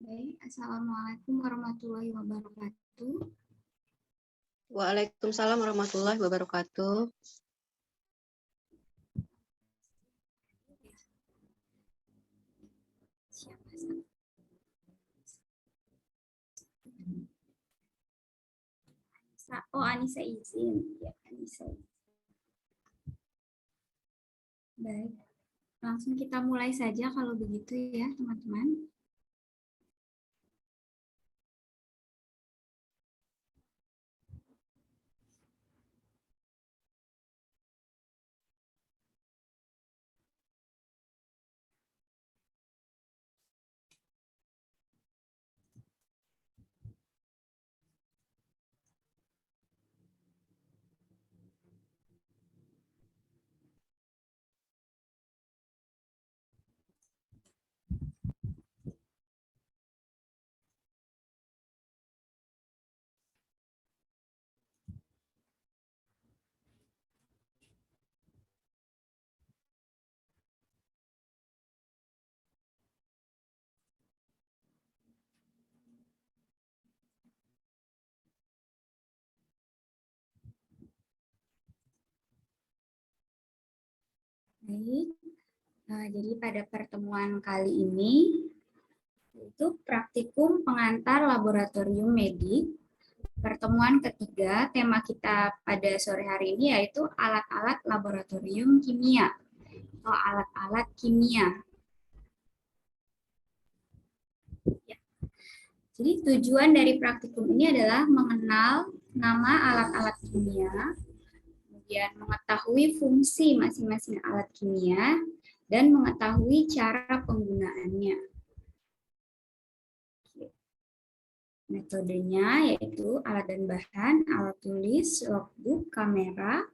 Oke, Assalamualaikum warahmatullahi wabarakatuh. Waalaikumsalam warahmatullahi wabarakatuh. Oh, Anissa izin. Ya, Anissa. Baik, langsung kita mulai saja kalau begitu ya, teman-teman. Baik, jadi pada pertemuan kali ini itu praktikum pengantar laboratorium medik. Pertemuan ketiga, tema kita pada sore hari ini yaitu alat-alat laboratorium kimia atau alat-alat kimia. Ya. Jadi tujuan dari praktikum ini adalah mengenal nama alat-alat kimia, kemudian mengetahui fungsi masing-masing alat kimia, dan mengetahui cara penggunaannya. Metodenya yaitu alat dan bahan, alat tulis, logbook, kamera.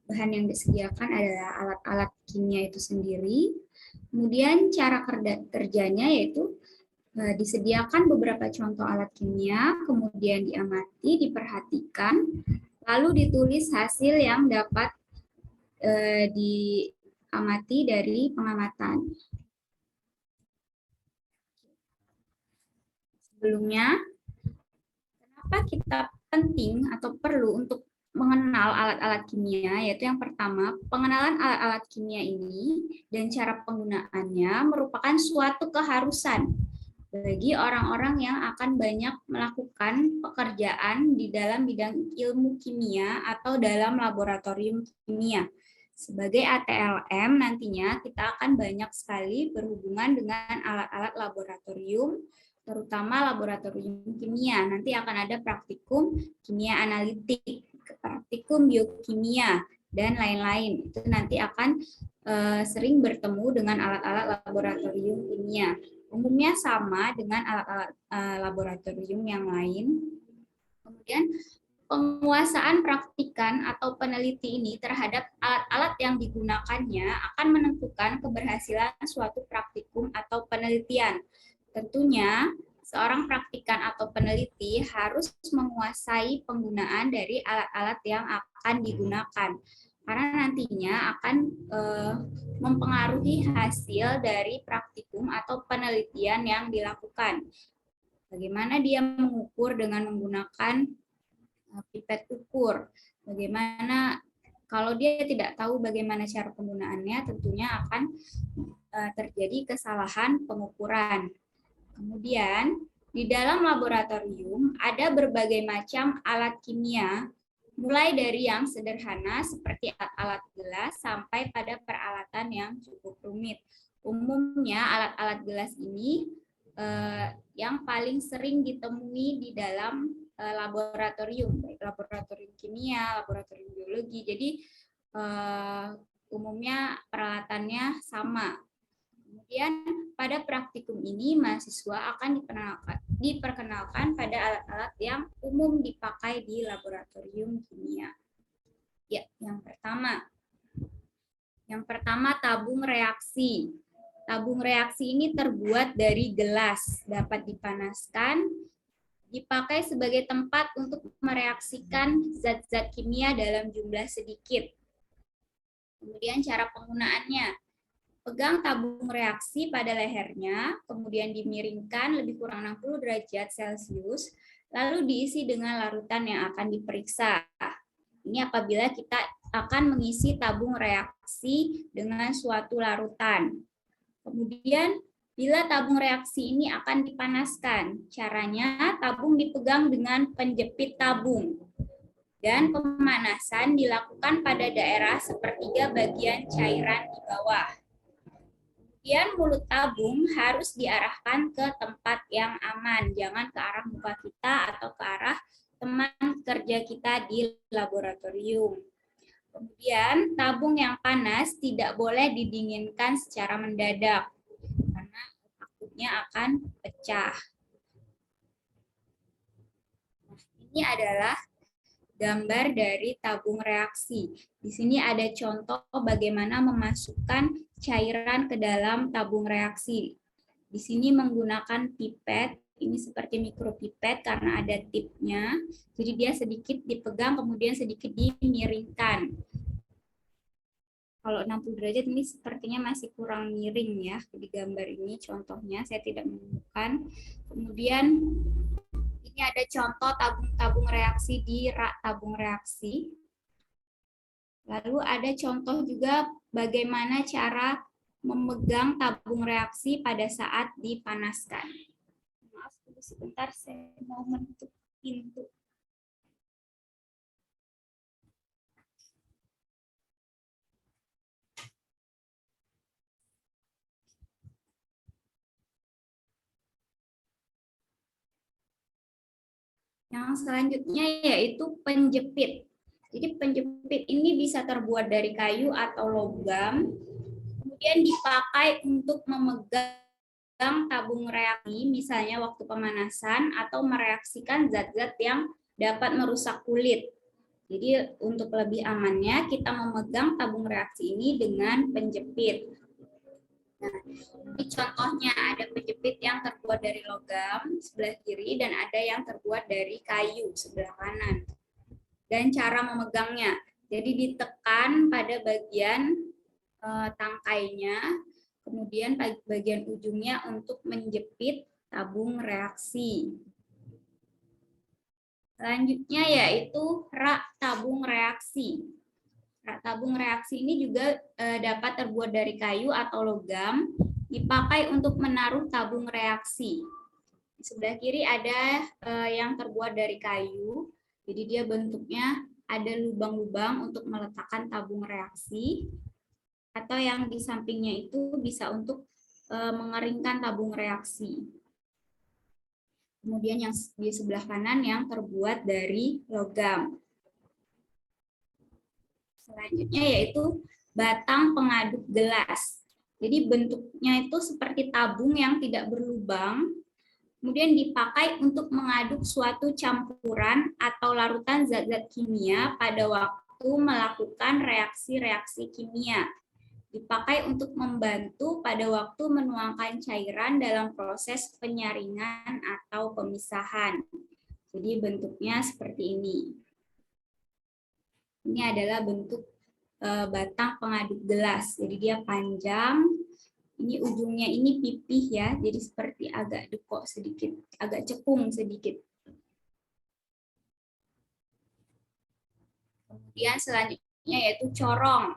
Bahan yang disediakan adalah alat-alat kimia itu sendiri. Kemudian cara kerjanya yaitu disediakan beberapa contoh alat kimia, kemudian diamati, diperhatikan, lalu ditulis hasil yang dapat diamati dari pengamatan. Sebelumnya, kenapa kita penting atau perlu untuk mengenal alat-alat kimia, yaitu yang pertama, pengenalan alat-alat kimia ini dan cara penggunaannya merupakan suatu keharusan bagi orang-orang yang akan banyak melakukan pekerjaan di dalam bidang ilmu kimia atau dalam laboratorium kimia. Sebagai ATLM nantinya kita akan banyak sekali berhubungan dengan alat-alat laboratorium, terutama laboratorium kimia. Nanti akan ada praktikum kimia analitik, praktikum biokimia, dan lain-lain. Itu nanti akan sering bertemu dengan alat-alat laboratorium kimia. Umumnya sama dengan alat-alat laboratorium yang lain. Kemudian penguasaan praktikan atau peneliti ini terhadap alat-alat yang digunakannya akan menentukan keberhasilan suatu praktikum atau penelitian. Tentunya, seorang praktikan atau peneliti harus menguasai penggunaan dari alat-alat yang akan digunakan, karena nantinya akan mempengaruhi hasil dari praktikum atau penelitian yang dilakukan. Bagaimana dia mengukur dengan menggunakan pipet ukur. Bagaimana kalau dia tidak tahu bagaimana cara penggunaannya, tentunya akan terjadi kesalahan pengukuran. Kemudian, di dalam laboratorium ada berbagai macam alat kimia, mulai dari yang sederhana seperti alat-alat gelas sampai pada peralatan yang cukup rumit. Umumnya alat-alat gelas ini yang paling sering ditemui di dalam laboratorium, baik laboratorium kimia, laboratorium biologi. Jadi umumnya peralatannya sama. Kemudian pada praktikum ini mahasiswa akan diperkenalkan pada alat-alat yang umum dipakai di laboratorium kimia. Ya, yang pertama tabung reaksi. Tabung reaksi ini terbuat dari gelas, dapat dipanaskan, dipakai sebagai tempat untuk mereaksikan zat-zat kimia dalam jumlah sedikit. Kemudian cara penggunaannya. Pegang tabung reaksi pada lehernya, kemudian dimiringkan lebih kurang 60 derajat Celcius, lalu diisi dengan larutan yang akan diperiksa. Ini apabila kita akan mengisi tabung reaksi dengan suatu larutan. Kemudian, bila tabung reaksi ini akan dipanaskan, caranya tabung dipegang dengan penjepit tabung. Dan pemanasan dilakukan pada daerah sepertiga bagian cairan di bawah. Kemudian mulut tabung harus diarahkan ke tempat yang aman, jangan ke arah muka kita atau ke arah teman kerja kita di laboratorium. Kemudian tabung yang panas tidak boleh didinginkan secara mendadak karena takutnya akan pecah. Ini adalah gambar dari tabung reaksi. Di sini ada contoh bagaimana memasukkan cairan ke dalam tabung reaksi. Di sini menggunakan pipet, ini seperti mikropipet karena ada tipnya. Jadi dia sedikit dipegang kemudian sedikit dimiringkan. Kalau 60 derajat ini sepertinya masih kurang miring ya di gambar ini contohnya saya tidak menemukan. Kemudian ini ada contoh tabung reaksi di rak tabung reaksi. Lalu ada contoh juga bagaimana cara memegang tabung reaksi pada saat dipanaskan. Maaf, tunggu sebentar saya mau menutup pintu. Yang selanjutnya yaitu penjepit. Jadi penjepit ini bisa terbuat dari kayu atau logam, kemudian dipakai untuk memegang tabung reaksi, misalnya waktu pemanasan atau mereaksikan zat-zat yang dapat merusak kulit. Jadi untuk lebih amannya kita memegang tabung reaksi ini dengan penjepit. Nah, ini contohnya ada penjepit yang terbuat dari logam sebelah kiri dan ada yang terbuat dari kayu sebelah kanan. Dan cara memegangnya, jadi ditekan pada bagian tangkainya, kemudian bagian ujungnya untuk menjepit tabung reaksi. Selanjutnya yaitu rak tabung reaksi. Rak tabung reaksi ini juga dapat terbuat dari kayu atau logam, dipakai untuk menaruh tabung reaksi. Di sebelah kiri ada yang terbuat dari kayu, jadi dia bentuknya ada lubang-lubang untuk meletakkan tabung reaksi, atau yang di sampingnya itu bisa untuk mengeringkan tabung reaksi. Kemudian yang di sebelah kanan yang terbuat dari logam. Selanjutnya yaitu batang pengaduk gelas. Jadi bentuknya itu seperti tabung yang tidak berlubang, kemudian dipakai untuk mengaduk suatu campuran atau larutan zat-zat kimia pada waktu melakukan reaksi-reaksi kimia. Dipakai untuk membantu pada waktu menuangkan cairan dalam proses penyaringan atau pemisahan. Jadi bentuknya seperti ini. Ini adalah bentuk batang pengaduk gelas. Jadi dia panjang. Ini ujungnya ini pipih ya, jadi seperti agak dekok sedikit, agak cekung sedikit. Kemudian selanjutnya yaitu corong.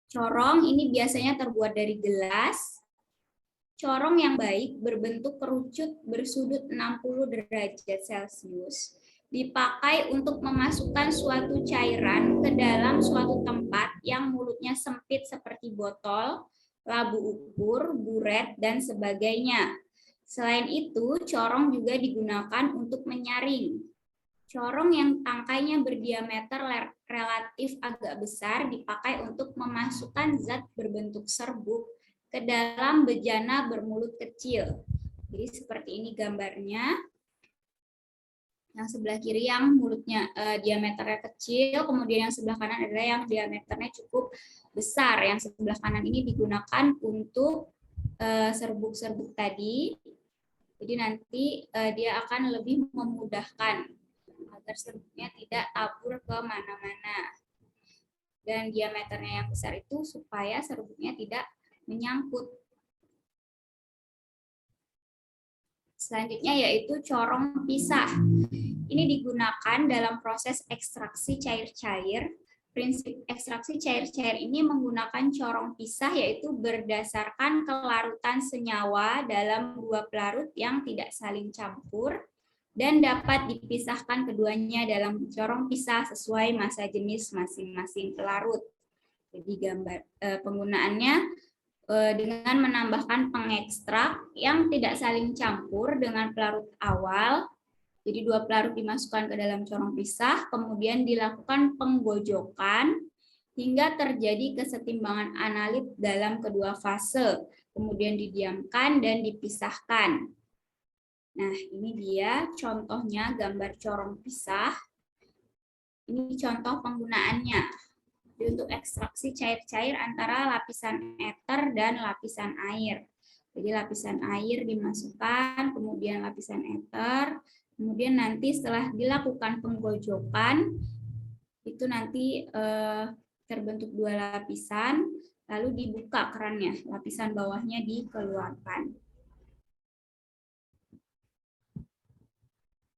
Corong ini biasanya terbuat dari gelas. Corong yang baik berbentuk kerucut bersudut 60 derajat Celcius. Dipakai untuk memasukkan suatu cairan ke dalam suatu tempat yang mulutnya sempit seperti botol, labu ukur, buret, dan sebagainya. Selain itu, corong juga digunakan untuk menyaring. Corong yang tangkainya berdiameter relatif agak besar dipakai untuk memasukkan zat berbentuk serbuk ke dalam bejana bermulut kecil. Jadi seperti ini gambarnya. Yang sebelah kiri yang mulutnya diameternya kecil, kemudian yang sebelah kanan adalah yang diameternya cukup besar. Yang sebelah kanan ini digunakan untuk serbuk-serbuk tadi. Jadi nanti dia akan lebih memudahkan agar serbuknya tidak tabur ke mana-mana. Dan diameternya yang besar itu supaya serbuknya tidak menyangkut. Selanjutnya yaitu corong pisah. Ini digunakan dalam proses ekstraksi cair-cair. Prinsip ekstraksi cair-cair ini menggunakan corong pisah, yaitu berdasarkan kelarutan senyawa dalam dua pelarut yang tidak saling campur dan dapat dipisahkan keduanya dalam corong pisah sesuai massa jenis masing-masing pelarut. Jadi gambar penggunaannya dengan menambahkan pengekstrak yang tidak saling campur dengan pelarut awal. Jadi dua pelarut dimasukkan ke dalam corong pisah, kemudian dilakukan penggojokan hingga terjadi kesetimbangan analit dalam kedua fase, kemudian didiamkan dan dipisahkan. Nah, ini dia contohnya gambar corong pisah. Ini contoh penggunaannya. Jadi untuk ekstraksi cair-cair antara lapisan ether dan lapisan air. Jadi lapisan air dimasukkan, kemudian lapisan ether, kemudian nanti setelah dilakukan penggojokan, itu nanti terbentuk dua lapisan, lalu dibuka kerannya, lapisan bawahnya dikeluarkan.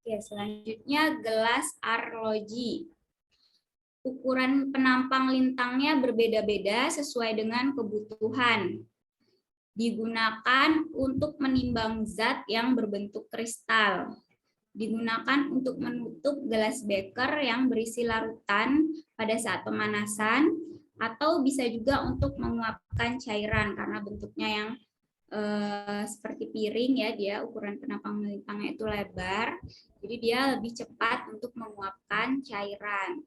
Oke, selanjutnya gelas arloji. Ukuran penampang lintangnya berbeda-beda sesuai dengan kebutuhan. Digunakan untuk menimbang zat yang berbentuk kristal. Digunakan untuk menutup gelas beker yang berisi larutan pada saat pemanasan, atau bisa juga untuk menguapkan cairan karena bentuknya yang seperti piring ya, dia ukuran penampang lintangnya itu lebar, jadi dia lebih cepat untuk menguapkan cairan.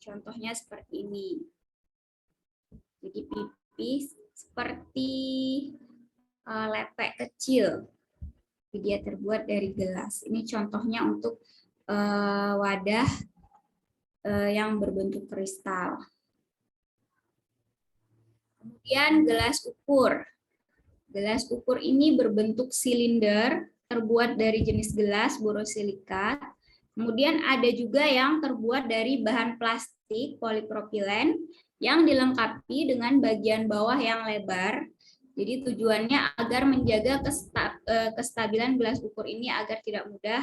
Contohnya seperti ini. Jadi pipis seperti lepek kecil. Dia terbuat dari gelas. Ini contohnya untuk wadah yang berbentuk kristal. Kemudian gelas ukur. Gelas ukur ini berbentuk silinder, terbuat dari jenis gelas borosilikat. Kemudian ada juga yang terbuat dari bahan plastik polipropilen yang dilengkapi dengan bagian bawah yang lebar. Jadi tujuannya agar menjaga kestabilan gelas ukur ini agar tidak mudah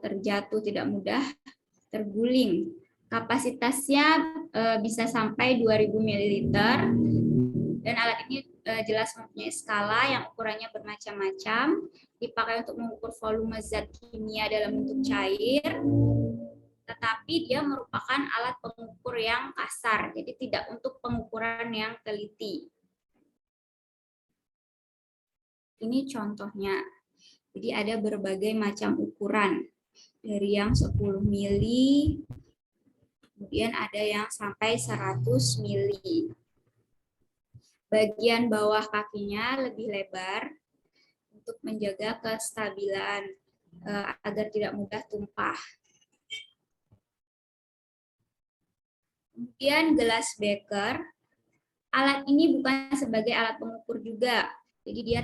terjatuh, tidak mudah terguling. Kapasitasnya bisa sampai 2000 ml dan alat ini jelas mempunyai skala yang ukurannya bermacam-macam, dipakai untuk mengukur volume zat kimia dalam bentuk cair, tetapi dia merupakan alat pengukur yang kasar, jadi tidak untuk pengukuran yang teliti. Ini contohnya. Jadi ada berbagai macam ukuran, dari yang 10 mili, kemudian ada yang sampai 100 mili. Bagian bawah kakinya lebih lebar untuk menjaga kestabilan agar tidak mudah tumpah. Kemudian gelas beker. Alat ini bukan sebagai alat pengukur juga. Jadi dia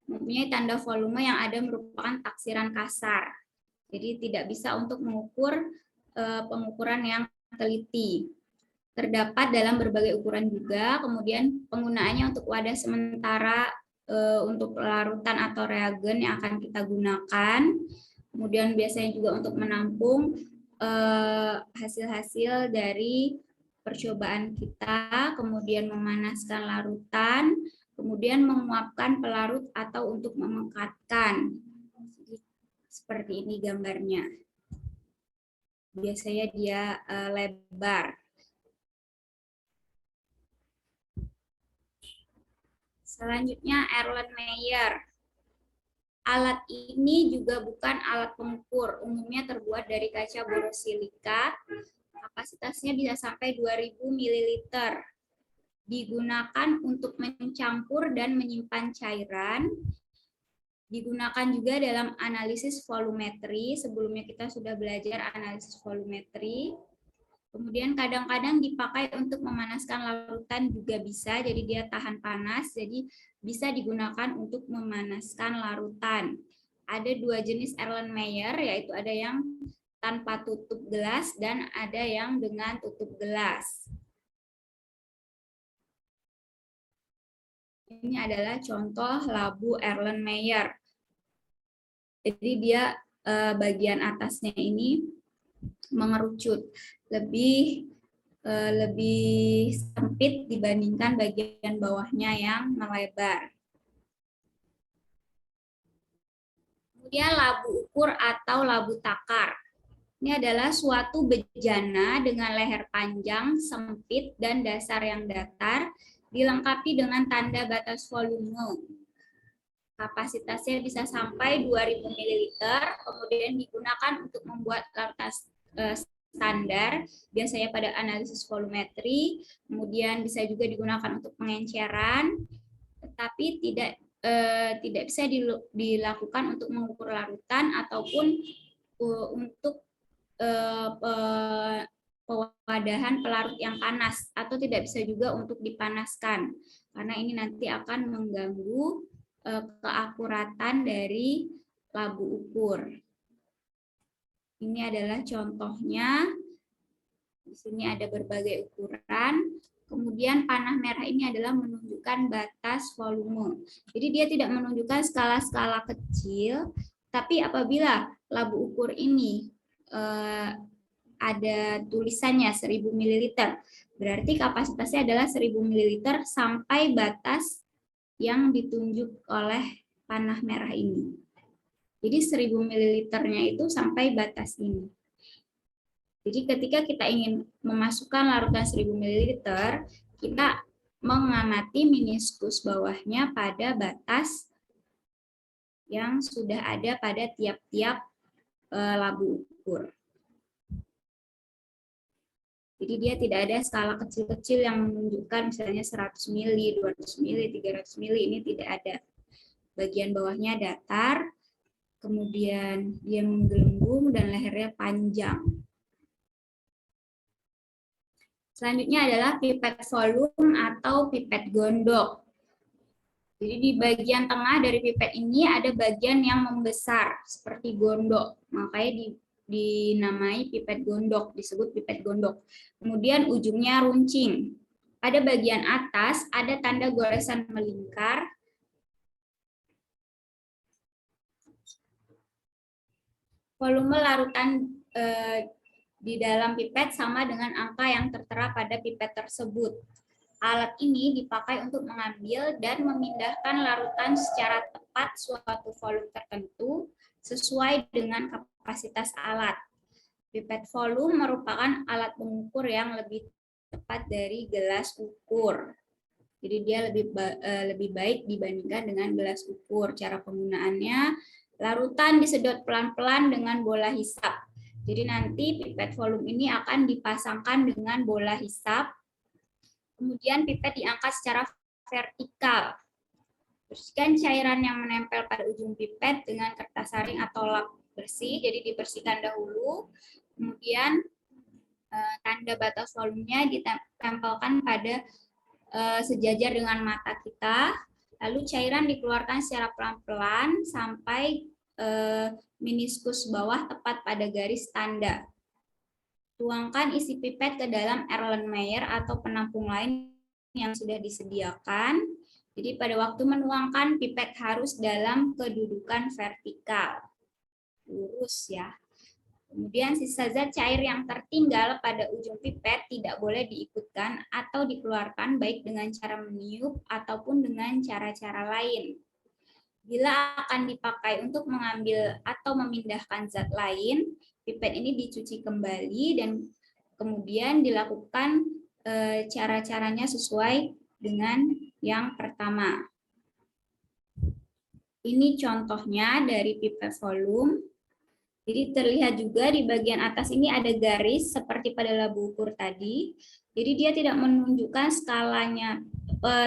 mempunyai tanda volume yang ada merupakan taksiran kasar. Jadi tidak bisa untuk mengukur pengukuran yang teliti. Terdapat dalam berbagai ukuran juga, kemudian penggunaannya untuk wadah sementara untuk larutan atau reagen yang akan kita gunakan, kemudian biasanya juga untuk menampung hasil-hasil dari percobaan kita, kemudian memanaskan larutan, kemudian menguapkan pelarut atau untuk memekatkan. Seperti ini gambarnya. Biasanya dia lebar. Selanjutnya Erlenmeyer. Alat ini juga bukan alat pengukur, umumnya terbuat dari kaca borosilikat. Kapasitasnya bisa sampai 2000 ml. Digunakan untuk mencampur dan menyimpan cairan. Digunakan juga dalam analisis volumetri. Sebelumnya kita sudah belajar analisis volumetri. Kemudian kadang-kadang dipakai untuk memanaskan larutan juga bisa, jadi dia tahan panas, jadi bisa digunakan untuk memanaskan larutan. Ada dua jenis Erlenmeyer, yaitu ada yang tanpa tutup gelas dan ada yang dengan tutup gelas. Ini adalah contoh labu Erlenmeyer. Jadi dia bagian atasnya ini mengerucut, lebih sempit dibandingkan bagian bawahnya yang melebar. Kemudian labu ukur atau labu takar. Ini adalah suatu bejana dengan leher panjang, sempit, dan dasar yang datar, dilengkapi dengan tanda batas volume. Kapasitasnya bisa sampai 2000 ml, kemudian digunakan untuk membuat larutan standar, biasanya pada analisis volumetri, kemudian bisa juga digunakan untuk pengenceran, tetapi tidak bisa dilakukan untuk mengukur larutan ataupun untuk pewadahan pelarut yang panas, atau tidak bisa juga untuk dipanaskan, karena ini nanti akan mengganggu keakuratan dari labu ukur. Ini adalah contohnya. Di sini ada berbagai ukuran. Kemudian panah merah ini adalah menunjukkan batas volume. Jadi dia tidak menunjukkan skala-skala kecil, tapi apabila labu ukur ini ada tulisannya 1000 ml, berarti kapasitasnya adalah 1000 ml sampai batas yang ditunjuk oleh panah merah ini. Jadi 1000 ml-nya itu sampai batas ini. Jadi ketika kita ingin memasukkan larutan 1000 ml, kita mengamati meniskus bawahnya pada batas yang sudah ada pada tiap-tiap labu ukur. Jadi dia tidak ada skala kecil-kecil yang menunjukkan misalnya 100 ml, 200 ml, 300 ml, ini tidak ada. Bagian bawahnya datar, kemudian dia menggelembung dan lehernya panjang. Selanjutnya adalah pipet volume atau pipet gondok. Jadi di bagian tengah dari pipet ini ada bagian yang membesar seperti gondok, makanya dinamai pipet gondok, disebut pipet gondok. Kemudian ujungnya runcing. Pada bagian atas ada tanda goresan melingkar. Volume larutan di dalam pipet sama dengan angka yang tertera pada pipet tersebut. Alat ini dipakai untuk mengambil dan memindahkan larutan secara tepat suatu volume tertentu sesuai dengan kapasitas alat. Pipet volume merupakan alat pengukur yang lebih tepat dari gelas ukur. Jadi dia lebih baik dibandingkan dengan gelas ukur. Cara penggunaannya, larutan disedot pelan-pelan dengan bola hisap. Jadi nanti pipet volume ini akan dipasangkan dengan bola hisap. Kemudian pipet diangkat secara vertikal. Bersihkan cairan yang menempel pada ujung pipet dengan kertas saring atau lap bersih. Jadi dibersihkan dahulu. Kemudian tanda batas volumenya ditempelkan pada sejajar dengan mata kita. Lalu cairan dikeluarkan secara pelan-pelan sampai meniskus bawah tepat pada garis tanda. Tuangkan isi pipet ke dalam Erlenmeyer atau penampung lain yang sudah disediakan. Jadi pada waktu menuangkan, pipet harus dalam kedudukan vertikal. Lurus ya. Kemudian sisa zat cair yang tertinggal pada ujung pipet tidak boleh diikutkan atau dikeluarkan baik dengan cara meniup ataupun dengan cara-cara lain. Bila akan dipakai untuk mengambil atau memindahkan zat lain, pipet ini dicuci kembali dan kemudian dilakukan cara-caranya sesuai dengan yang pertama. Ini contohnya dari pipet volume. Jadi terlihat juga di bagian atas ini ada garis seperti pada labu ukur tadi. Jadi dia tidak menunjukkan skalanya,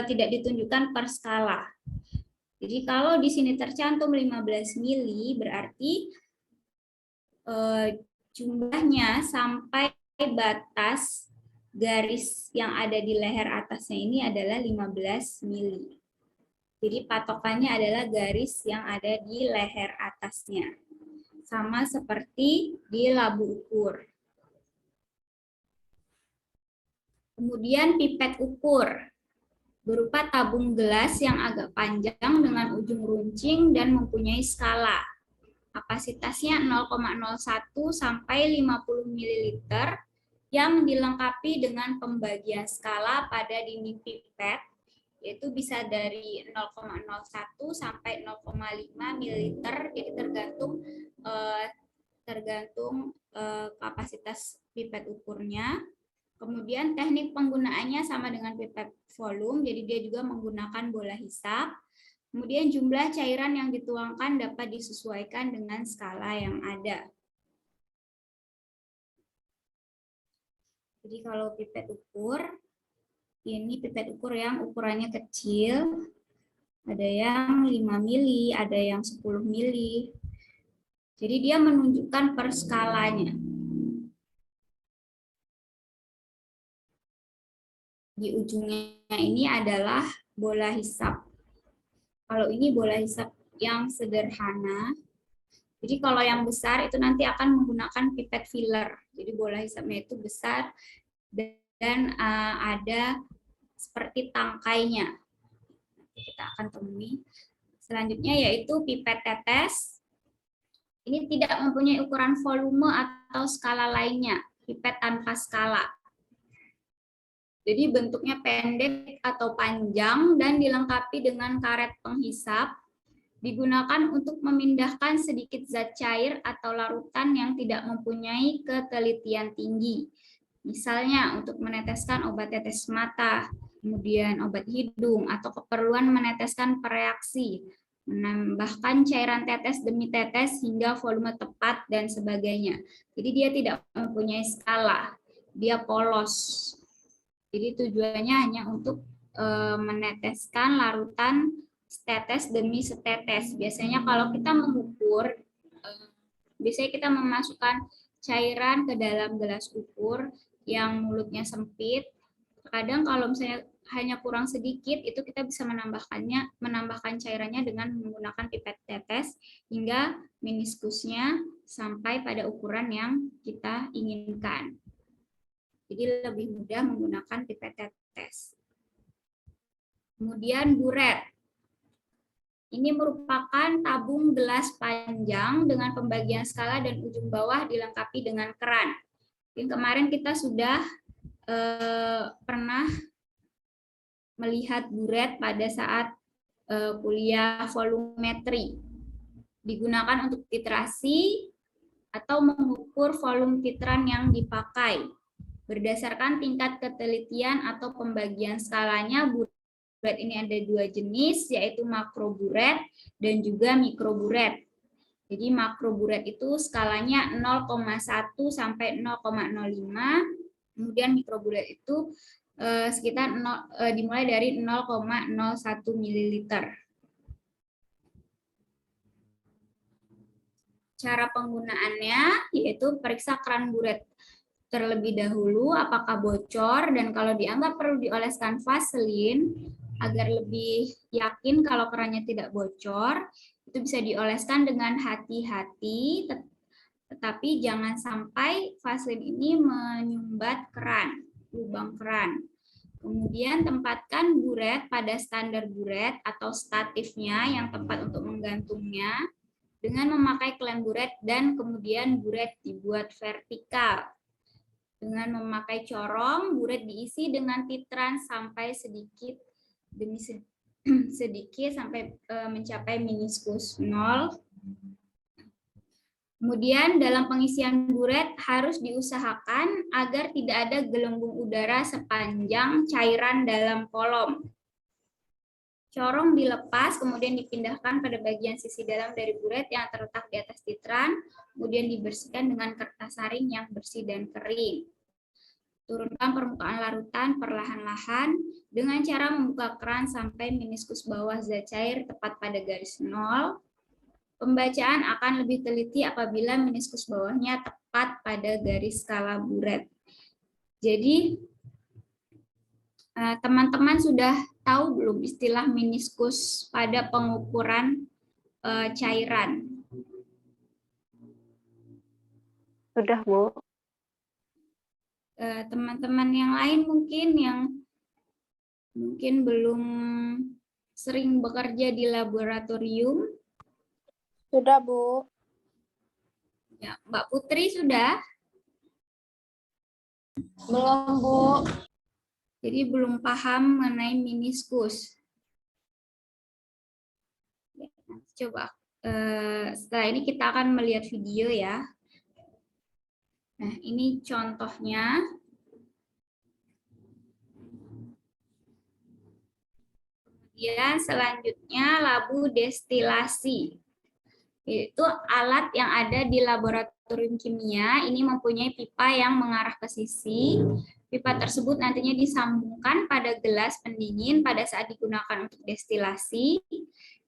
tidak ditunjukkan per skala. Jadi kalau di sini tercantum 15 mili, berarti jumlahnya sampai batas garis yang ada di leher atasnya ini adalah 15 mili. Jadi patokannya adalah garis yang ada di leher atasnya. Sama seperti di labu ukur. Kemudian pipet ukur. berupa tabung gelas yang agak panjang dengan ujung runcing dan mempunyai skala. Kapasitasnya 0,01 sampai 50 ml yang dilengkapi dengan pembagian skala pada dinding pipet, yaitu bisa dari 0,01 sampai 0,5 ml, jadi tergantung kapasitas pipet ukurnya. Kemudian teknik penggunaannya sama dengan pipet volume, jadi dia juga menggunakan bola hisap. Kemudian jumlah cairan yang dituangkan dapat disesuaikan dengan skala yang ada. Jadi kalau pipet ukur, ini pipet ukur yang ukurannya kecil, ada yang 5 mili, ada yang 10 mili. Jadi dia menunjukkan per skalanya. Di ujungnya ini adalah bola hisap. Kalau ini bola hisap yang sederhana, jadi kalau yang besar itu nanti akan menggunakan pipet filler. Jadi bola hisapnya itu besar dan ada seperti tangkainya. Kita akan temui. Selanjutnya yaitu pipet tetes. Ini tidak mempunyai ukuran volume atau skala lainnya. Pipet tanpa skala. Jadi bentuknya pendek atau panjang dan dilengkapi dengan karet penghisap. Digunakan untuk memindahkan sedikit zat cair atau larutan yang tidak mempunyai ketelitian tinggi. Misalnya untuk meneteskan obat tetes mata, kemudian obat hidung, atau keperluan meneteskan pereaksi, menambahkan cairan tetes demi tetes hingga volume tepat, dan sebagainya. Jadi dia tidak mempunyai skala, dia polos. Jadi tujuannya hanya untuk meneteskan larutan setetes demi setetes. Biasanya kalau kita mengukur, biasanya kita memasukkan cairan ke dalam gelas ukur yang mulutnya sempit. Kadang kalau misalnya hanya kurang sedikit, itu kita bisa menambahkan cairannya dengan menggunakan pipet tetes hingga meniskusnya sampai pada ukuran yang kita inginkan. Jadi lebih mudah menggunakan pipet tetes. Kemudian buret. Ini merupakan tabung gelas panjang dengan pembagian skala dan ujung bawah dilengkapi dengan keran. Yang kemarin kita sudah pernah melihat buret pada saat kuliah volumetri. Digunakan untuk titrasi atau mengukur volume titran yang dipakai. Berdasarkan tingkat ketelitian atau pembagian skalanya, buret ini ada dua jenis, yaitu makroburet dan juga mikroburet. Jadi makroburet itu skalanya 0,1 sampai 0,05, kemudian mikroburet itu sekitar dimulai dari 0,01 ml. Cara penggunaannya yaitu periksa keran buret terlebih dahulu apakah bocor, dan kalau dianggap perlu dioleskan vaselin agar lebih yakin kalau kerannya tidak bocor, itu bisa dioleskan dengan hati-hati, tetapi jangan sampai vaselin ini menyumbat keran, lubang keran. Kemudian tempatkan buret pada standar buret atau statifnya yang tempat untuk menggantungnya dengan memakai klem buret, dan kemudian buret dibuat vertikal. Dengan memakai corong, buret diisi dengan titran sampai sedikit demi sedikit sampai mencapai meniskus 0. Kemudian dalam pengisian buret harus diusahakan agar tidak ada gelembung udara sepanjang cairan dalam kolom. Corong dilepas, kemudian dipindahkan pada bagian sisi dalam dari buret yang terletak di atas titran, kemudian dibersihkan dengan kertas saring yang bersih dan kering. Turunkan permukaan larutan perlahan-lahan dengan cara membuka keran sampai meniskus bawah zat cair tepat pada garis 0. Pembacaan akan lebih teliti apabila meniskus bawahnya tepat pada garis skala buret. Jadi, teman-teman sudah tahu belum istilah meniskus pada pengukuran cairan? Sudah, Bu. Teman-teman yang lain mungkin yang Mungkin belum sering bekerja di laboratorium. Sudah, Bu. Ya, Mbak Putri sudah? Belum, Bu. Jadi belum paham mengenai meniskus. Ya, nanti coba setelah ini kita akan melihat video ya. Nah, ini contohnya. Kemudian selanjutnya labu destilasi. Itu alat yang ada di laboratorium kimia. Ini mempunyai pipa yang mengarah ke sisi. Pipa tersebut nantinya disambungkan pada gelas pendingin pada saat digunakan untuk destilasi.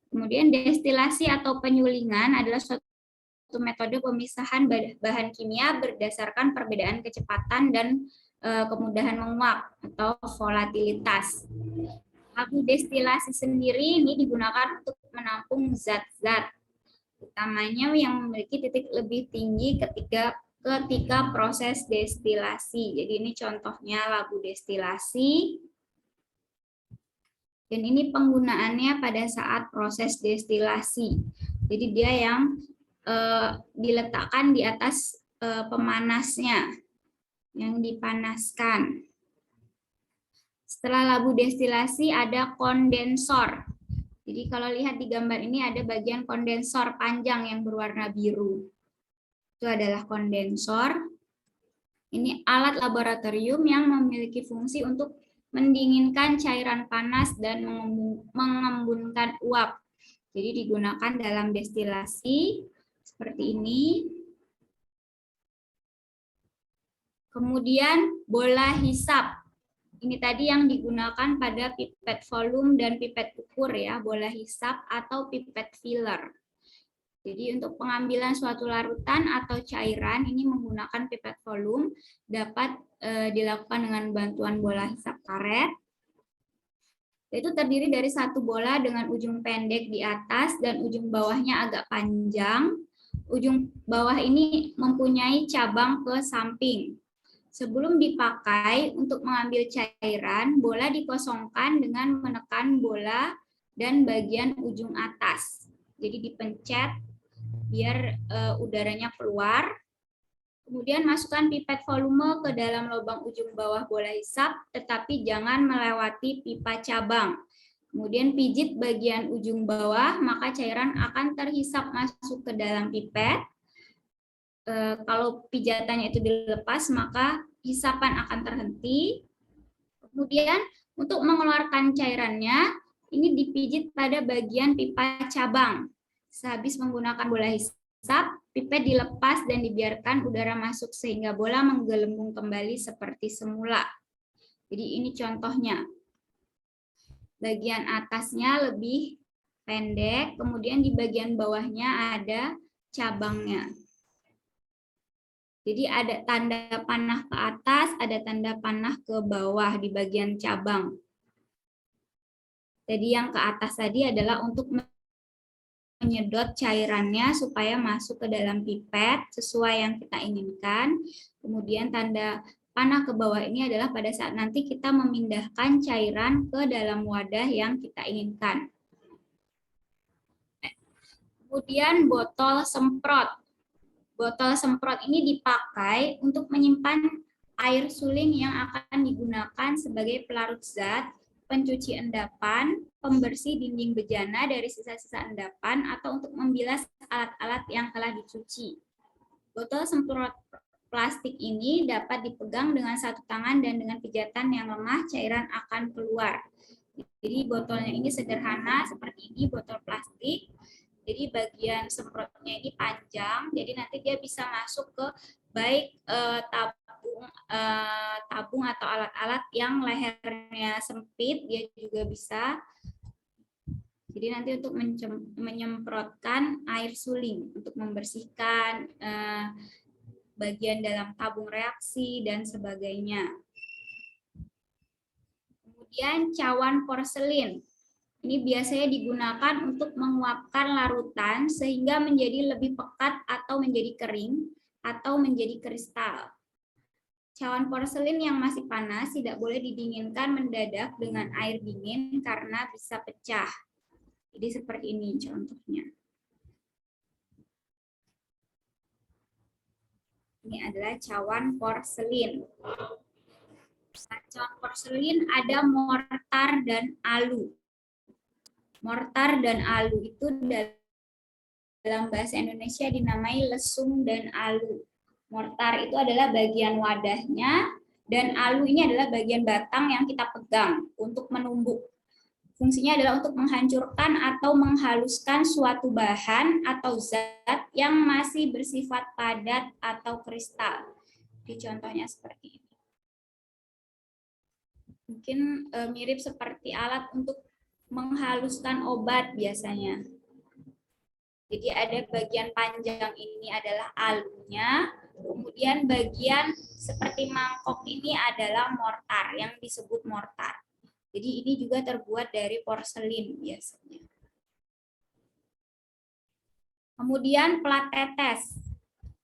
Kemudian destilasi atau penyulingan adalah suatu metode pemisahan bahan kimia berdasarkan perbedaan kecepatan dan kemudahan menguap atau volatilitas. Labu destilasi sendiri ini digunakan untuk menampung zat-zat, utamanya yang memiliki titik lebih tinggi ketika proses destilasi. Jadi ini contohnya labu destilasi. Dan ini penggunaannya pada saat proses destilasi. Jadi dia yang diletakkan di atas pemanasnya, yang dipanaskan. Setelah labu destilasi ada kondensor. Jadi kalau lihat di gambar ini ada bagian kondensor panjang yang berwarna biru. Itu adalah kondensor. Ini alat laboratorium yang memiliki fungsi untuk mendinginkan cairan panas dan mengembunkan uap. Jadi digunakan dalam destilasi seperti ini. Kemudian bola hisap. Ini tadi yang digunakan pada pipet volume dan pipet ukur ya, bola hisap atau pipet filler. Jadi untuk pengambilan suatu larutan atau cairan ini menggunakan pipet volume dapat dilakukan dengan bantuan bola hisap karet. Itu terdiri dari satu bola dengan ujung pendek di atas dan ujung bawahnya agak panjang. Ujung bawah ini mempunyai cabang ke samping. Sebelum dipakai untuk mengambil cairan, bola dikosongkan dengan menekan bola dan bagian ujung atas. Jadi dipencet biar udaranya keluar. Kemudian masukkan pipet volume ke dalam lubang ujung bawah bola hisap, tetapi jangan melewati pipa cabang. Kemudian pijit bagian ujung bawah, maka cairan akan terhisap masuk ke dalam pipet. Kalau pijatannya itu dilepas, maka hisapan akan terhenti. Kemudian untuk mengeluarkan cairannya, ini dipijit pada bagian pipa cabang. Sehabis menggunakan bola hisap, pipet dilepas dan dibiarkan udara masuk sehingga bola menggelembung kembali seperti semula. Jadi ini contohnya. Bagian atasnya lebih pendek, kemudian di bagian bawahnya ada cabangnya. Jadi ada tanda panah ke atas, ada tanda panah ke bawah di bagian cabang. Jadi yang ke atas tadi adalah untuk menyedot cairannya supaya masuk ke dalam pipet sesuai yang kita inginkan. Kemudian tanda panah ke bawah ini adalah pada saat nanti kita memindahkan cairan ke dalam wadah yang kita inginkan. Kemudian botol semprot. Botol semprot ini dipakai untuk menyimpan air suling yang akan digunakan sebagai pelarut zat, pencuci endapan, pembersih dinding bejana dari sisa-sisa endapan, atau untuk membilas alat-alat yang telah dicuci. Botol semprot plastik ini dapat dipegang dengan satu tangan dan dengan pijatan yang lemah cairan akan keluar. Jadi botolnya ini sederhana seperti ini, botol plastik. Jadi bagian semprotnya ini panjang, jadi nanti dia bisa masuk ke baik tabung atau alat-alat yang lehernya sempit, dia juga bisa. Jadi nanti untuk menyemprotkan air suling, untuk membersihkan bagian dalam tabung reaksi dan sebagainya. Kemudian cawan porselin. Ini biasanya digunakan untuk menguapkan larutan sehingga menjadi lebih pekat atau menjadi kering atau menjadi kristal. cawan porselin yang masih panas tidak boleh didinginkan mendadak dengan air dingin karena bisa pecah. Jadi seperti ini contohnya. Ini adalah cawan porselin. Nah, cawan porselin ada mortar dan alu. Mortar dan alu itu dalam bahasa Indonesia dinamai lesung dan alu. Mortar itu adalah bagian wadahnya, dan alu ini adalah bagian batang yang kita pegang untuk menumbuk. Fungsinya adalah untuk menghancurkan atau menghaluskan suatu bahan atau zat yang masih bersifat padat atau kristal. Di contohnya seperti ini. Mungkin mirip seperti alat untuk menghaluskan obat biasanya. Jadi ada bagian panjang ini adalah alunya, kemudian bagian seperti mangkok ini adalah mortar yang disebut mortar. Jadi ini juga terbuat dari porselin biasanya. Kemudian plat tetes.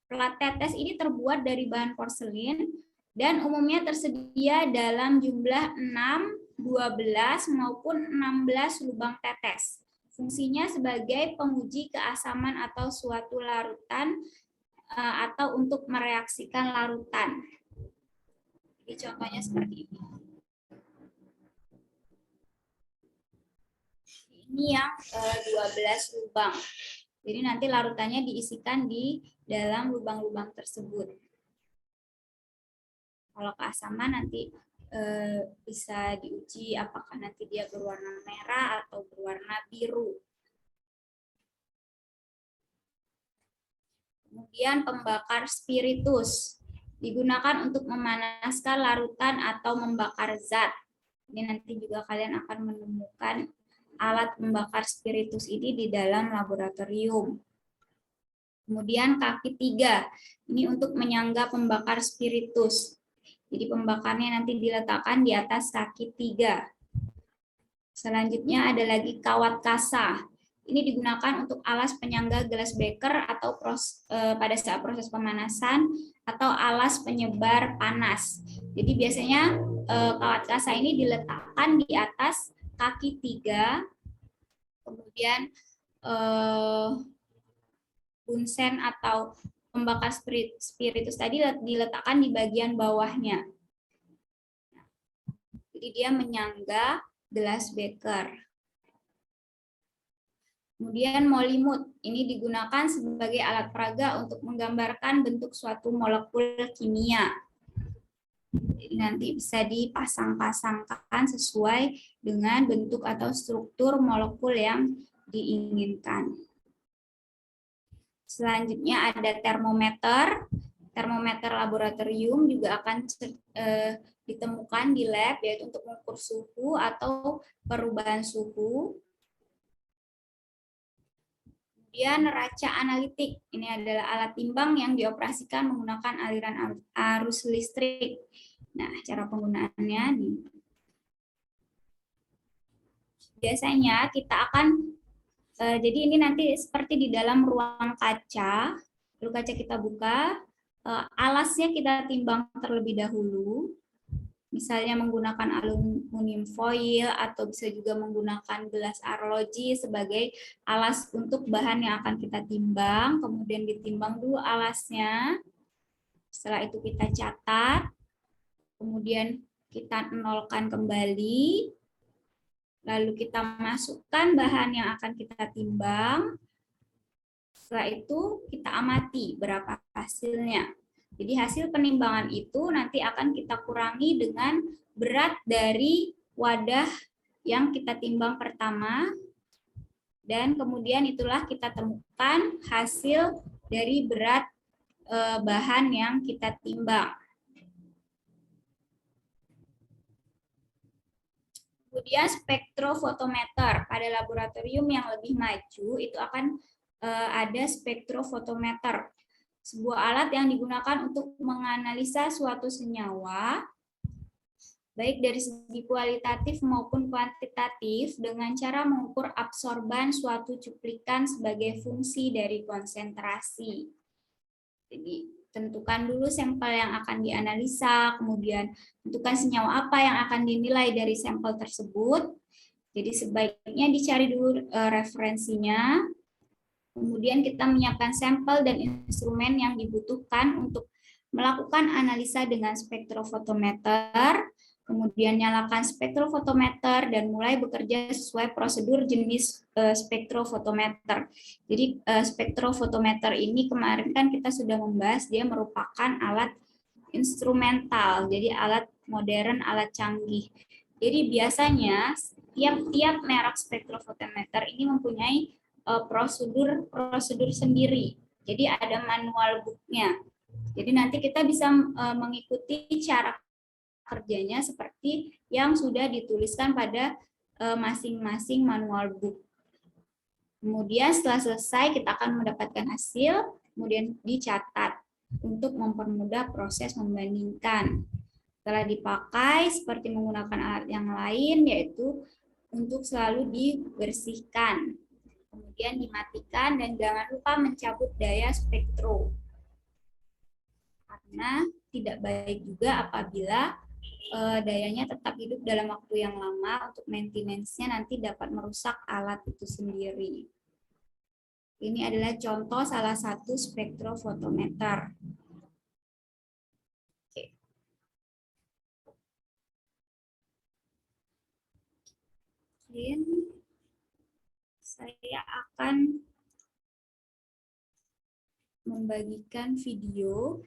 Plat tetes ini terbuat dari bahan porselin dan umumnya tersedia dalam jumlah 6, 12 maupun 16 lubang tetes. Fungsinya sebagai penguji keasaman atau suatu larutan atau untuk mereaksikan larutan. Jadi contohnya seperti ini. Ini yang 12 lubang. Jadi nanti larutannya diisikan di dalam lubang-lubang tersebut. Kalau keasaman nanti bisa diuji apakah nanti dia berwarna merah atau berwarna biru. Kemudian pembakar spiritus. Digunakan untuk memanaskan larutan atau membakar zat. Ini nanti juga kalian akan menemukan alat pembakar spiritus ini di dalam laboratorium. Kemudian kaki 3, ini untuk menyangga pembakar spiritus. Jadi pembakarnya nanti diletakkan di atas kaki 3. Selanjutnya ada lagi kawat kasa. Ini digunakan untuk alas penyangga gelas beker atau pada saat proses pemanasan atau alas penyebar panas. Jadi biasanya kawat kasa ini diletakkan di atas kaki 3, kemudian bunsen atau pembakar spiritus tadi diletakkan di bagian bawahnya. Jadi dia menyangga gelas beker. Kemudian molimut, ini digunakan sebagai alat peraga untuk menggambarkan bentuk suatu molekul kimia. Jadi nanti bisa dipasang-pasangkan sesuai dengan bentuk atau struktur molekul yang diinginkan. Selanjutnya ada termometer. Termometer laboratorium juga akan ditemukan di lab, yaitu untuk mengukur suhu atau perubahan suhu. Kemudian neraca analitik. Ini adalah alat timbang yang dioperasikan menggunakan aliran arus listrik. Nah, cara penggunaannya nih. Biasanya kita akan jadi ini nanti seperti di dalam ruang kaca. Lalu kaca kita buka, alasnya kita timbang terlebih dahulu. Misalnya menggunakan aluminium foil atau bisa juga menggunakan gelas arloji sebagai alas untuk bahan yang akan kita timbang. Kemudian ditimbang dulu alasnya. Setelah itu kita catat. Kemudian kita nolkan kembali. Lalu kita masukkan bahan yang akan kita timbang. Setelah itu kita amati berapa hasilnya. Jadi hasil penimbangan itu nanti akan kita kurangi dengan berat dari wadah yang kita timbang pertama. Dan kemudian itulah kita temukan hasil dari berat bahan yang kita timbang. Kemudian spektrofotometer. Pada laboratorium yang lebih maju itu akan ada spektrofotometer. Sebuah alat yang digunakan untuk menganalisa suatu senyawa, baik dari segi kualitatif maupun kuantitatif, dengan cara mengukur absorban suatu cuplikan sebagai fungsi dari konsentrasi. Jadi tentukan dulu sampel yang akan dianalisa, kemudian tentukan senyawa apa yang akan dinilai dari sampel tersebut. Jadi sebaiknya dicari dulu referensinya, kemudian kita menyiapkan sampel dan instrumen yang dibutuhkan untuk melakukan analisa dengan spektrofotometer, kemudian nyalakan spektrofotometer dan mulai bekerja sesuai prosedur jenis spektrofotometer. Jadi spektrofotometer ini kemarin kan kita sudah membahas, dia merupakan alat instrumental, jadi alat modern, alat canggih. Jadi biasanya tiap-tiap merek spektrofotometer ini mempunyai prosedur sendiri. Jadi ada manual book-nya. Jadi nanti kita bisa mengikuti cara kerjanya seperti yang sudah dituliskan pada masing-masing manual book. Kemudian setelah selesai kita akan mendapatkan hasil, kemudian dicatat untuk mempermudah proses membandingkan. Setelah dipakai seperti menggunakan alat yang lain, yaitu untuk selalu dibersihkan. Kemudian dimatikan dan jangan lupa mencabut daya spektro. Karena tidak baik juga apabila dayanya tetap hidup dalam waktu yang lama, untuk maintenance-nya nanti dapat merusak alat itu sendiri. Ini adalah contoh salah satu spektrofotometer. Oke. Saya akan membagikan video.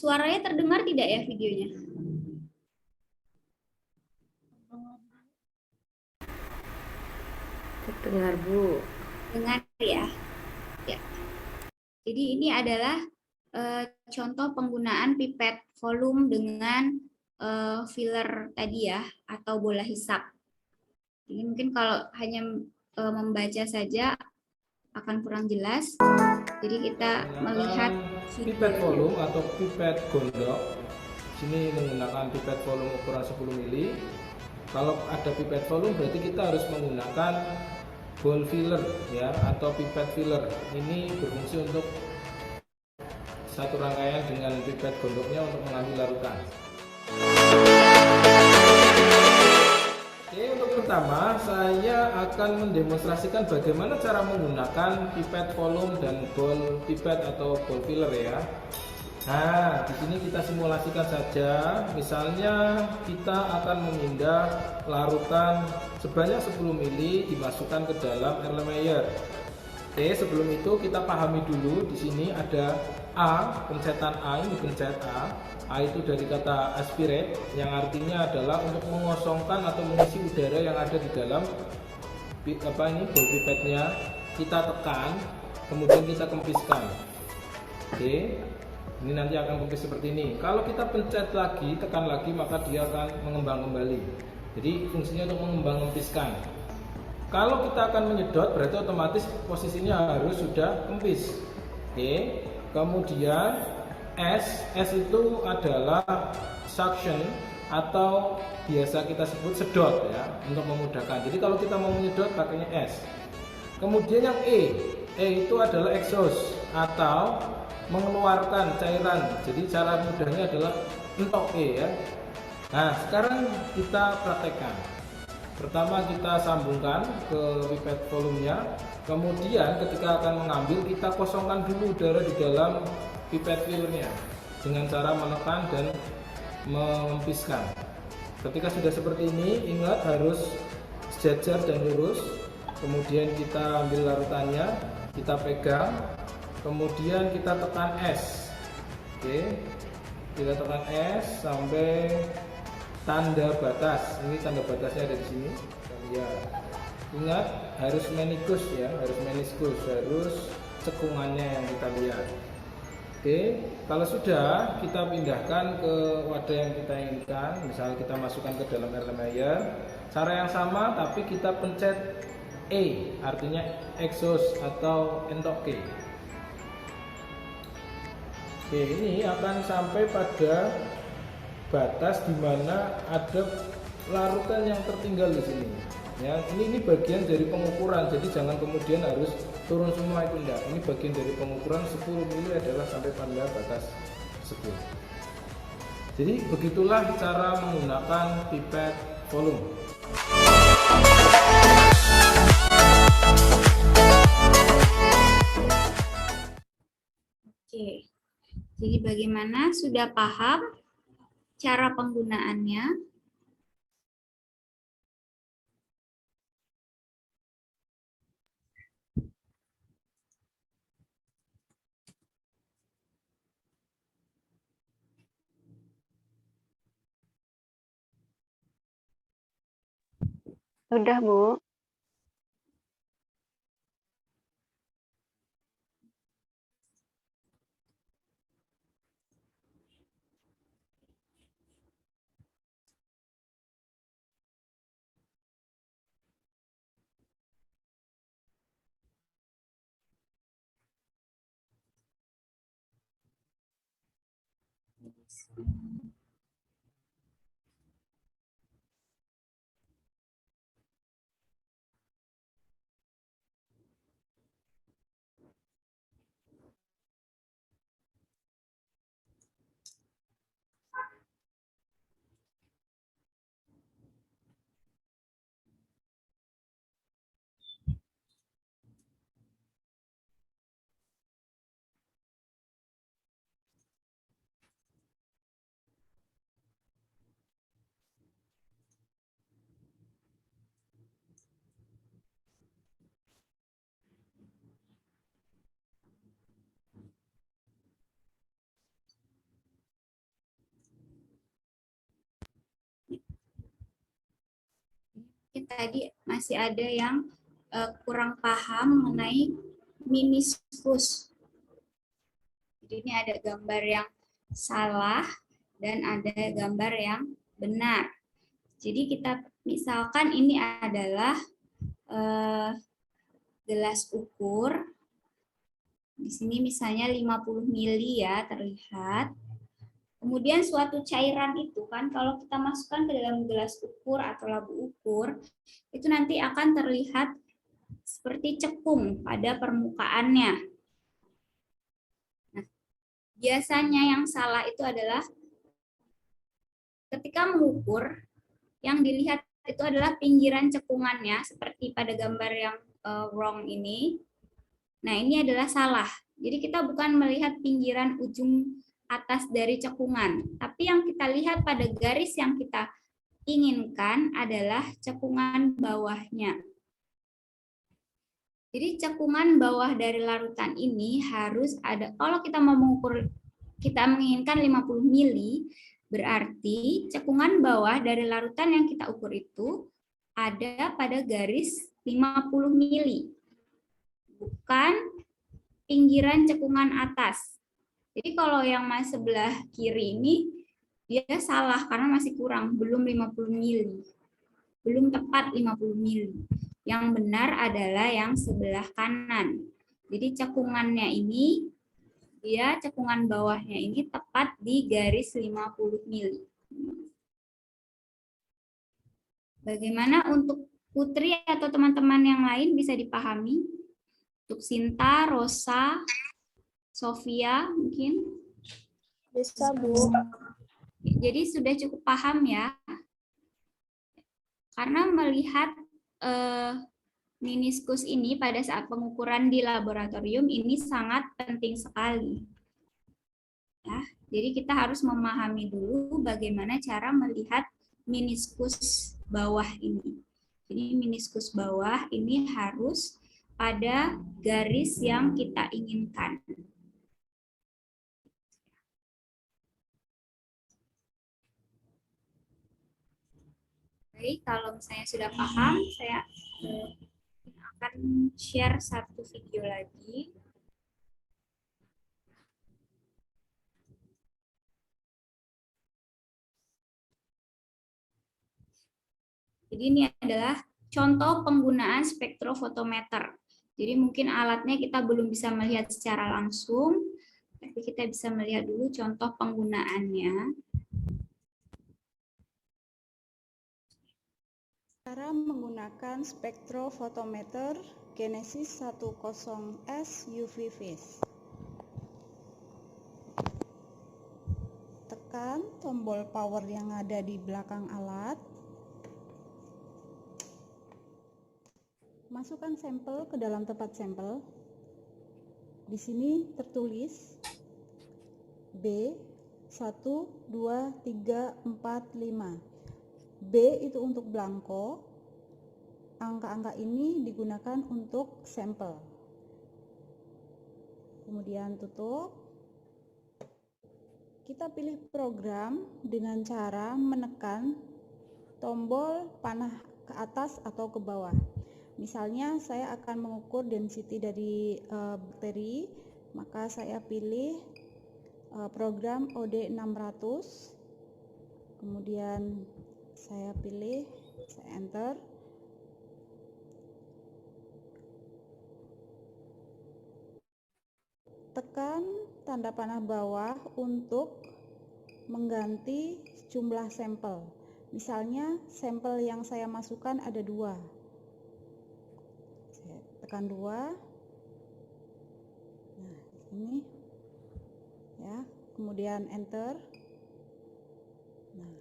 Suaranya terdengar tidak ya videonya? Terdengar, Bu. Dengar ya. Ya. Jadi ini adalah contoh penggunaan pipet volume dengan filler tadi ya, atau bola hisap. Jadi mungkin kalau hanya membaca saja akan kurang jelas. Jadi kita melihat pipet volume atau pipet gondok. Sini menggunakan pipet volume ukuran 10 mili. Kalau ada pipet volume berarti kita harus menggunakan ball filler ya, atau pipet filler. Ini berfungsi untuk satu rangkaian dengan pipet gondoknya untuk mengambil larutan. Oke, untuk pertama saya akan mendemonstrasikan bagaimana cara menggunakan pipet volume dan ball pipet atau ball filler ya. Nah, di sini kita simulasikan saja. Misalnya kita akan memindah larutan sebanyak 10 mili dimasukkan ke dalam Erlenmeyer. Oke, sebelum itu kita pahami dulu di sini ada A, pencetan A, ini pencet A. A itu dari kata aspirate yang artinya adalah untuk mengosongkan atau mengisi udara yang ada di dalam ball pipetnya. Kita tekan, kemudian kita kempiskan. Oke. Ini nanti akan kempis seperti ini. Kalau kita pencet lagi, tekan lagi, maka dia akan mengembang kembali. Jadi fungsinya untuk mengembang kempiskan. Kalau kita akan menyedot, berarti otomatis posisinya harus sudah kempis. Oke. Kemudian S itu adalah suction atau biasa kita sebut sedot ya, untuk memudahkan. Jadi kalau kita mau menyedot pakainya S. Kemudian yang E itu adalah exhaust atau mengeluarkan cairan. Jadi cara mudahnya adalah entok E ya. Nah, sekarang kita praktekkan. Pertama kita sambungkan ke pipet volumenya. Kemudian ketika akan mengambil, kita kosongkan dulu udara di dalam pipet fillernya dengan cara menekan dan mengempiskan. Ketika sudah seperti ini, ingat harus sejajar dan lurus. Kemudian kita ambil larutannya, kita pegang, kemudian kita tekan S. Oke, kita tekan S sampai tanda batas. Ini tanda batasnya ada di sini. Kita lihat. Ingat, harus meniskus ya, harus meniskus, harus cekungannya yang kita lihat. Oke, kalau sudah, kita pindahkan ke wadah yang kita inginkan. Misalnya kita masukkan ke dalam Erlenmeyer. Cara yang sama, tapi kita pencet E, artinya exhaust atau entok. Oke, ini akan sampai pada batas di mana ada larutan yang tertinggal di sini. Ya, ini bagian dari pengukuran. Jadi jangan kemudian harus turun semua itu enggak. Ini bagian dari pengukuran 10 mili adalah sampai pada batas tersebut. Jadi begitulah cara menggunakan pipet volume. Oke. Jadi bagaimana, sudah paham cara penggunaannya? Sudah, Bu. Tadi masih ada yang kurang paham mengenai meniskus. Jadi ini ada gambar yang salah dan ada gambar yang benar. Jadi kita misalkan ini adalah gelas ukur. Di sini misalnya 50 mili ya terlihat. Kemudian suatu cairan itu kan kalau kita masukkan ke dalam gelas ukur atau labu ukur, itu nanti akan terlihat seperti cekung pada permukaannya. Nah, biasanya yang salah itu adalah ketika mengukur, yang dilihat itu adalah pinggiran cekungannya, seperti pada gambar yang wrong ini. Nah, ini adalah salah. Jadi kita bukan melihat pinggiran ujung atas dari cekungan, tapi yang kita lihat pada garis yang kita inginkan adalah cekungan bawahnya. Jadi cekungan bawah dari larutan ini harus ada, kalau kita mau mengukur, kita menginginkan 50 mili, berarti cekungan bawah dari larutan yang kita ukur itu ada pada garis 50 mili, bukan pinggiran cekungan atas. Jadi kalau yang sebelah kiri ini, dia salah karena masih kurang, belum 50 mili. Belum tepat 50 mili. Yang benar adalah yang sebelah kanan. Jadi cekungannya ini, dia cekungan bawahnya ini tepat di garis 50 mili. Bagaimana untuk Putri atau teman-teman yang lain bisa dipahami? Untuk Sinta, Rosa, Sofia mungkin? Bisa, Bu. Jadi sudah cukup paham ya? Karena melihat meniskus ini pada saat pengukuran di laboratorium ini sangat penting sekali. Ya, jadi kita harus memahami dulu bagaimana cara melihat meniskus bawah ini. Jadi meniskus bawah ini harus pada garis yang kita inginkan. Baik, kalau misalnya sudah paham, saya share satu video lagi. Jadi ini adalah contoh penggunaan spektrofotometer. Jadi mungkin alatnya kita belum bisa melihat secara langsung, tapi kita bisa melihat dulu contoh penggunaannya. Cara menggunakan spektrofotometer Genesis 10S UV Phase. Tekan tombol power yang ada di belakang alat. Masukkan sampel ke dalam tempat sampel. Di sini tertulis B 1, 2, 3, 4, 5. B itu untuk blanko. Angka-angka ini digunakan untuk sampel. Kemudian tutup. Kita pilih program dengan cara menekan tombol panah ke atas atau ke bawah. Misalnya saya akan mengukur density dari bakteri, maka saya pilih program OD600, kemudian saya pilih, saya enter. Tekan tanda panah bawah untuk mengganti jumlah sampel. Misalnya sampel yang saya masukkan ada 2. Saya tekan 2. Nah, ini ya, kemudian enter. Nah,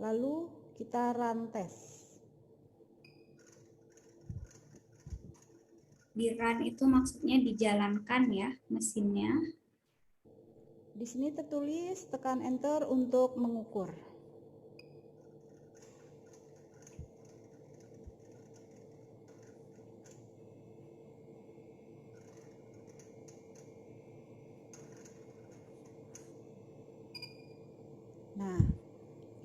lalu kita run test. Di run itu maksudnya dijalankan ya mesinnya. Di sini tertulis tekan enter untuk mengukur. Nah,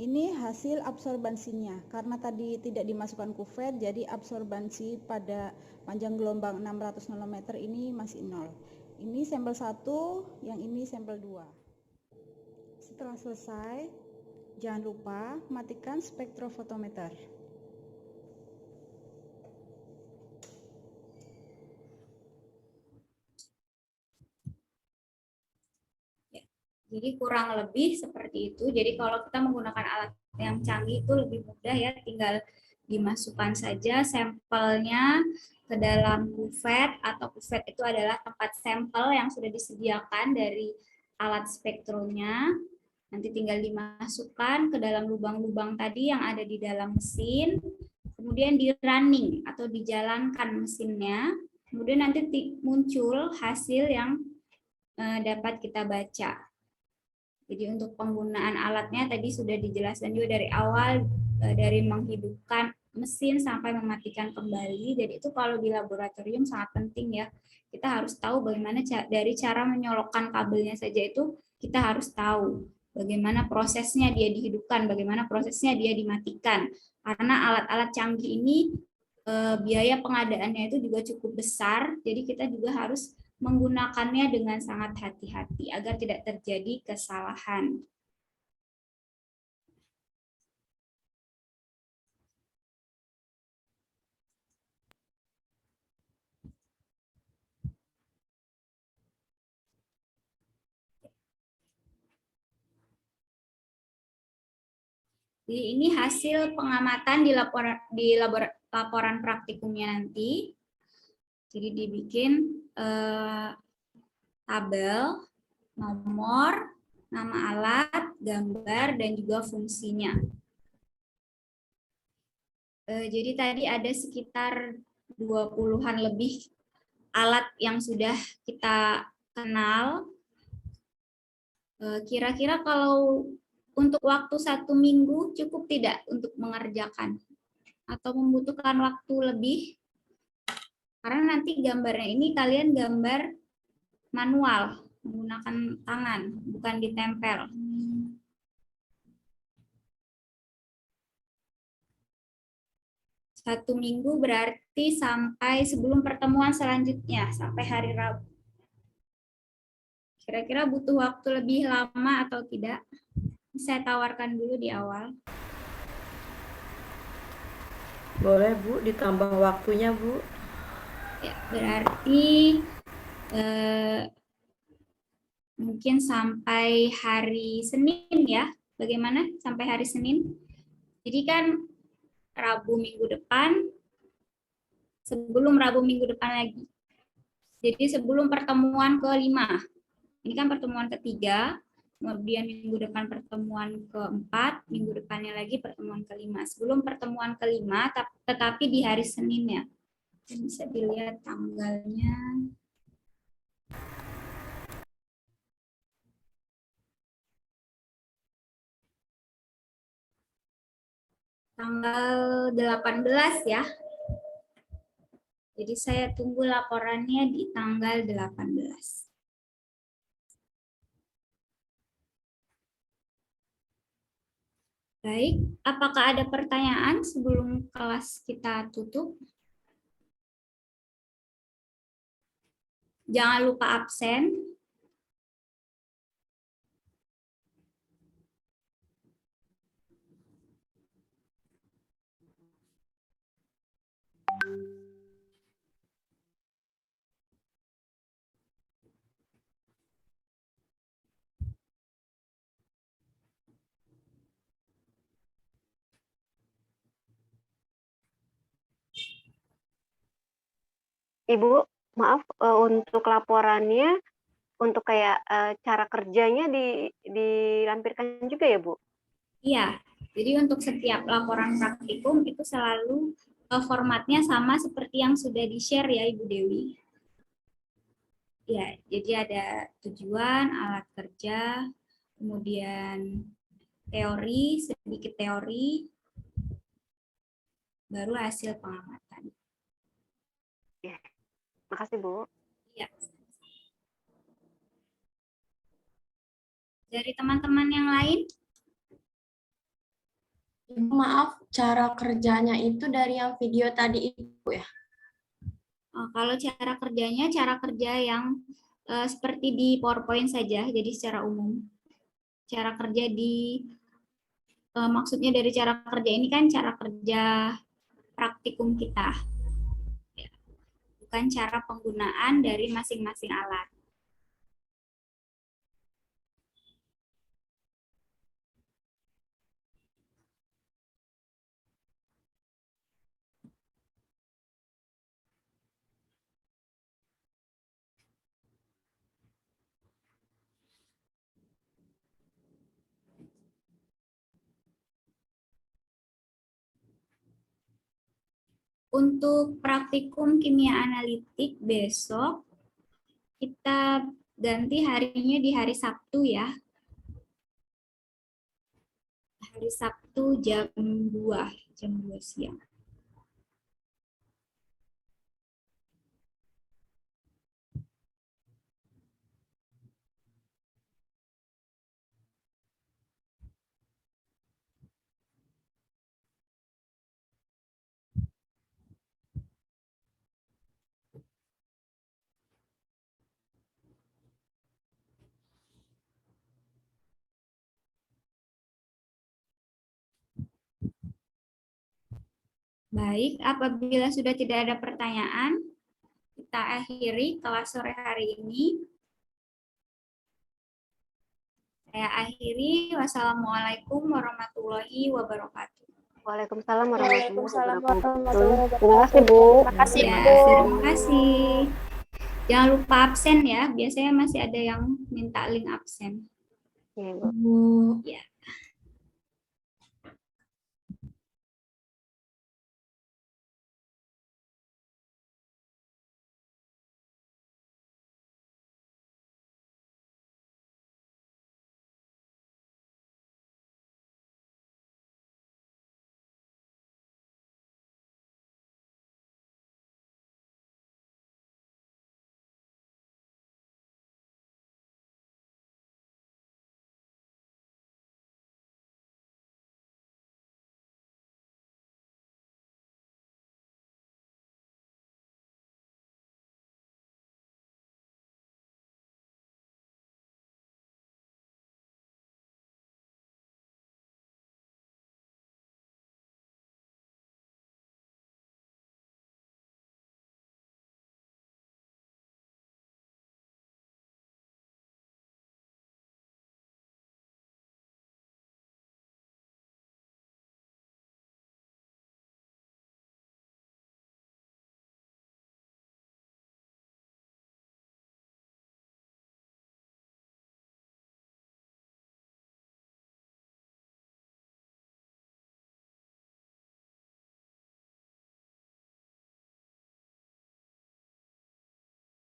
ini hasil absorbansinya. Karena tadi tidak dimasukkan kuvet, jadi absorbansi pada panjang gelombang 600 nanometer ini masih 0. Ini sampel 1, yang ini sampel 2. Setelah selesai, jangan lupa matikan spektrofotometer. Jadi kurang lebih seperti itu. Jadi kalau kita menggunakan alat yang canggih itu lebih mudah ya, tinggal dimasukkan saja sampelnya ke dalam kuvet, atau kuvet itu adalah tempat sampel yang sudah disediakan dari alat spektronya. Nanti tinggal dimasukkan ke dalam lubang-lubang tadi yang ada di dalam mesin, kemudian di running atau dijalankan mesinnya, kemudian nanti muncul hasil yang dapat kita baca. Jadi untuk penggunaan alatnya tadi sudah dijelaskan juga dari awal, dari menghidupkan mesin sampai mematikan kembali. Jadi itu kalau di laboratorium sangat penting ya. Kita harus tahu bagaimana dari cara menyolokkan kabelnya saja itu kita harus tahu bagaimana prosesnya dia dihidupkan, bagaimana prosesnya dia dimatikan. Karena alat-alat canggih ini biaya pengadaannya itu juga cukup besar. Jadi kita juga harus menggunakannya dengan sangat hati-hati agar tidak terjadi kesalahan. Jadi ini hasil pengamatan di laporan praktikumnya nanti. Jadi dibikin tabel, nomor, nama alat, gambar, dan juga fungsinya. Jadi tadi ada sekitar 20-an lebih alat yang sudah kita kenal. Kira-kira kalau untuk waktu 1 minggu cukup tidak untuk mengerjakan? Atau membutuhkan waktu lebih? Karena nanti gambarnya ini kalian gambar manual, menggunakan tangan, bukan ditempel. 1 minggu berarti sampai sebelum pertemuan selanjutnya, sampai hari Rabu. Kira-kira butuh waktu lebih lama atau tidak? Saya tawarkan dulu di awal. Boleh Bu, ditambah waktunya Bu. Ya, berarti mungkin sampai hari Senin ya. Bagaimana sampai hari Senin? Jadi kan Rabu minggu depan, sebelum Rabu minggu depan lagi. Jadi sebelum pertemuan ke-5. Ini kan pertemuan ke-3, kemudian minggu depan pertemuan ke-4, minggu depannya lagi pertemuan ke-5. Sebelum pertemuan ke-5, tetapi di hari Senin ya. Bisa dilihat tanggalnya. Tanggal 18 ya. Jadi saya tunggu laporannya di tanggal 18. Baik, apakah ada pertanyaan sebelum kelas kita tutup? Jangan lupa absen. Ibu, maaf untuk laporannya, untuk kayak cara kerjanya dilampirkan juga ya Bu? Iya, jadi untuk setiap laporan praktikum itu selalu formatnya sama seperti yang sudah di-share ya Ibu Dewi. Ya, jadi ada tujuan, alat kerja, kemudian teori, sedikit teori, baru hasil pengamatan. Ya, makasih Bu. Ya. Dari teman-teman yang lain? Maaf, cara kerjanya itu dari yang video tadi itu ya? Kalau cara kerjanya, cara kerja yang seperti di PowerPoint saja, jadi secara umum. Cara kerja maksudnya dari cara kerja ini kan cara kerja praktikum kita. Bukan cara penggunaan dari masing-masing alat. Untuk praktikum kimia analitik besok, kita ganti harinya di hari Sabtu ya. Hari Sabtu jam 2 siang. Baik, apabila sudah tidak ada pertanyaan, kita akhiri kelas sore hari ini. Saya akhiri. Wassalamualaikum warahmatullahi wabarakatuh. Waalaikumsalam warahmatullahi Waalaikumsalam wabarakatuh. warahmatullahi wabarakatuh. Terima kasih Bu. Terima kasih Ya, Bu. terima kasih. Jangan lupa absen ya. Biasanya masih ada yang minta link absen. Ya, Bu. Ya.